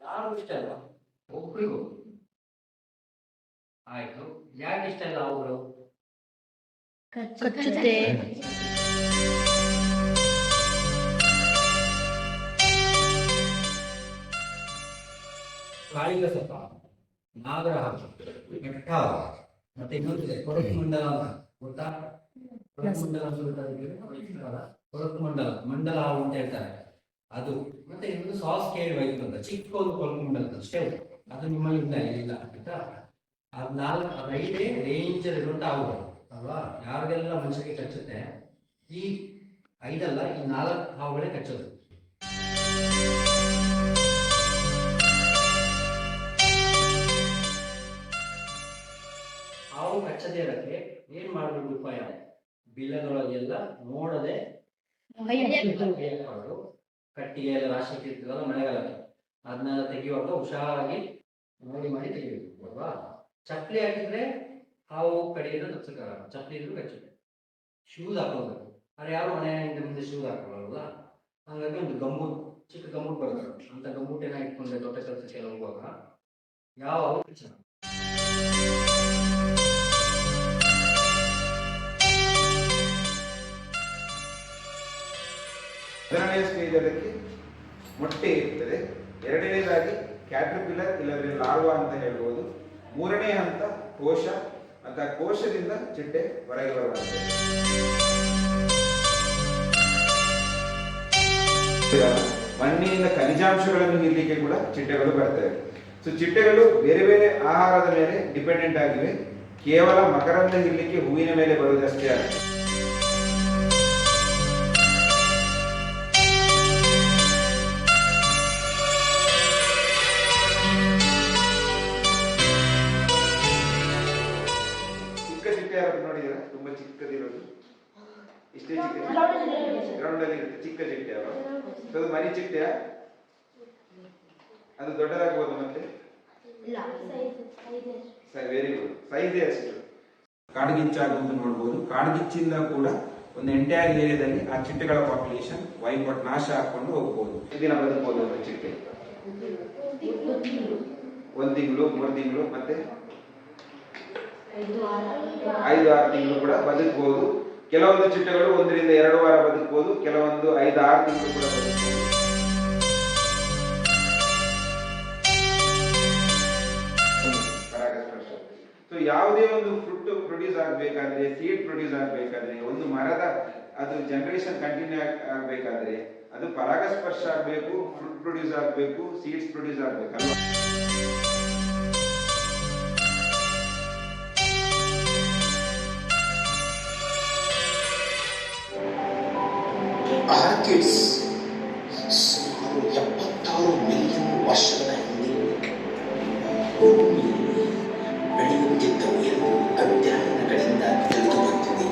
ಯಾರು ಇಷ್ಟ ಇಲ್ಲ, ಒಬ್ರಿಗೂ. ಆಯ್ತು, ಯಾಕೆ ಇಷ್ಟ ಇಲ್ಲ ಅವುಗಳು? ಕಚ್ಚುತ್ತೆ. ಕಾಳಿಂಗ ಸತ್ತ, ನಾಗರಹಾರ, ಮೆಟ್ಟಾವ, ಮತ್ತೆ ಇನ್ನೊಂದಿದೆ ಕೊರಕು ಮಂಡಲ ಅಂತ ಗೊತ್ತಾ? ಕೊರಕು ಮಂಡಲ ಅಂತ ಗೊತ್ತಾಗಿದ್ರೆ ಕೊರಕು ಮಂಡಲ, ಮಂಡಲ ಹಾವು ಅಂತ ಹೇಳ್ತಾರೆ ಅದು. ಮತ್ತೆ ಇನ್ನೊಂದು ಸಾಸ್ ಕೇಳಿ ಅಂತ ಚಿಕ್ಕ ಒಂದು ಕೊರಕು ಮಂಡಲ ಅಷ್ಟೇ, ಅದು ನಿಮ್ಮಲ್ಲಿ ಇಲ್ಲ ಆಯ್ತಾ? ಅದು 5 ಡೇಂಜರ್ ಇರುವಂತ ಹಾವುಗಳು ಅಲ್ವಾ? ಯಾರಿಗೆಲ್ಲ ಮನುಷ್ಯರಿಗೆ ಕಚ್ಚುತ್ತೆ, ಈ 5 ಅಲ್ಲ, ಈ 4 ಹಾವುಗಳೇ ಕಚ್ಚೋದು. ಹಾವು ಕಚ್ಚದೇ ಇರಕ್ಕೆ ಏನ್ ಮಾಡಬೇಕು ಉಪಾಯ? ಬಿಲದೊಳಗೆಲ್ಲ ನೋಡದೆ ಕಟ್ಟಿಗೆ ಎಲ್ಲ ರಾಶಿ ಇರ್ತಿರಲ್ಲ ಮಳೆಗಾಲಕ್ಕೆ, ಅದನ್ನೆಲ್ಲ ತೆಗೆಯುವಾಗ ಹುಷಾರಾಗಿ ಮಾಡಿ ತೆಗಿಬೇಕು ಅಲ್ವಾ? ಚಪ್ಪಲಿ ಹಾಕಿದ್ರೆ ಹಾವು ಕಡೆಯಿಂದ ತಪ್ಸಕ್ಕಾಗಲ್ಲ, ಚಪ್ಪಲಿ ಇದ್ರು ಕಚ್ಚುತ್ತೆ. ಶೂಸ್ ಹಾಕೋಬೇಕು, ಆದ್ರೆ ಯಾರು ಮನೆಯಿಂದ ಮುಂದೆ ಶೂಸ್ ಹಾಕೊಳ್ಳಲ್ಲ. ಹಾಗಾಗಿ ಒಂದು ಗಮ್ಮೂಟ್, ಚಿಕ್ಕ ಗಮ್ಮೂಟ್ ಬರುತ್ತೆ, ಅಂತ ಗಮ್ಮೂಟೇನ ಇಟ್ಕೊಂಡ್ರೆ ದೊಡ್ಡ ಕೆಲಸಕ್ಕೆ ಹೋಗುವಾಗ ಯಾವ ಹಾವು ಕಚ್ಚಲ್ಲ. ಮೊದಲನೇ ಸ್ಟೇಜ್ ಅದಕ್ಕೆ ಮೊಟ್ಟೆ ಇರ್ತದೆ, ಎರಡನೇದಾಗಿ ಕ್ಯಾಟರ್ಪಿಲ್ಲರ್ ಇಲ್ಲದ್ರೆ ಲಾರ್ವಾ ಅಂತ ಹೇಳ್ಬೋದು, ಮೂರನೇ ಹಂತ ಕೋಶ ಅಂತ, ಕೋಶದಿಂದ ಚಿಟ್ಟೆ ಹೊರಗೆ ಬರುತ್ತದೆ. ಮಣ್ಣಿನಿಂದ ಖನಿಜಾಂಶಗಳನ್ನು ಹೀರಲಿಕ್ಕೆ ಕೂಡ ಚಿಟ್ಟೆಗಳು ಬರ್ತವೆ. ಸೊ ಚಿಟ್ಟೆಗಳು ಬೇರೆ ಬೇರೆ ಆಹಾರದ ಮೇಲೆ ಡಿಪೆಂಡೆಂಟ್ ಆಗಿವೆ, ಕೇವಲ ಮಕರಂದ ಹೀರಲಿಕ್ಕೆ ಹೂವಿನ ಮೇಲೆ ಬರುವುದಷ್ಟೇ ಅಲ್ಲ. ನೋಡಿದ್ರೆ ತುಂಬಾ ಚಿಕ್ಕದಿರೋದು, ಇಷ್ಟೇ ಚಿಕ್ಕ, ಗ್ರೌಂಡ್ ಅಲ್ಲಿ ಇರುತ್ತೆ ಚಿಕ್ಕ ಚಿಟ್ಟೆ ಅಲ್ವಾ? ಅದು ಮರಿ ಚಿಟ್ಟೆಯ, ಅದು ದೊಡ್ಡದಾಗಬಹುದು ಮತ್ತೆ? ವೆರಿ ಗುಡ್, ಸೈಜೇ ಅಷ್ಟು. ಕಾಡ್ಗಿಚ್ಚಾಗುವುದು ನೋಡ್ಬೋದು. ಕಾಡ್ಗಿಚ್ಚಿಂದ ಕೂಡ ಒಂದು ಎಂಟೈರ್ ಏರಿಯಾದಲ್ಲಿ ಆ ಚಿಟ್ಟೆಗಳ ಪಾಪ್ಯುಲೇಷನ್ ವೈಪ್ ಔಟ್, ನಾಶ ಹಾಕೊಂಡು ಹೋಗ್ಬೋದು. ದಿನ ಬದುಕಬಹುದು ಅಂತ ಚಿಟ್ಟೆ? 1 ತಿಂಗಳು, 3 ತಿಂಗಳು, ಮತ್ತೆ 5-6 ತಿಂಗಳು ಕೂಡ ಬದುಕಬಹುದು. ಕೆಲವೊಂದು ಚಿಟ್ಟೆಗಳು 1 ರಿಂದ 2 ವಾರ ಬದುಕಬಹುದು, ಕೆಲವೊಂದು 5-6 ತಿಂಗಳು ಕೂಡ ಬದುಕಬಹುದು. ಸೊ ಯಾವುದೇ ಒಂದು ಫ್ರೂಟ್ ಪ್ರೊಡ್ಯೂಸ್ ಆಗಬೇಕಾದ್ರೆ, ಸೀಡ್ ಪ್ರೊಡ್ಯೂಸ್ ಆಗಬೇಕಾದ್ರೆ, ಒಂದು ಮರದ ಅದು ಜನರೇಷನ್ ಕಂಟಿನ್ಯೂ ಆಗಬೇಕಾದ್ರೆ ಅದು ಪರಾಗಸ್ಪರ್ಶ ಆಗಬೇಕು, ಫ್ರೂಟ್ ಪ್ರೊಡ್ಯೂಸ್ ಆಗಬೇಕು, ಸೀಡ್ಸ್ ಪ್ರೊಡ್ಯೂಸ್ ಆಗಬೇಕಲ್ವಾ? ಆರ್ಕಿಡ್ಸ್ ಸುಮಾರು 76 ಮಿಲಿಯನ್ ವರ್ಷಗಳ ಹಿಂದೆ ಭೂಮಿಯಲ್ಲಿ ಬೆಳೆಯುತ್ತಿದ್ದವು ಎಂದು ಅಧ್ಯಯನಗಳಿಂದ ತಿಳಿದು ಬಂದಿದೆ.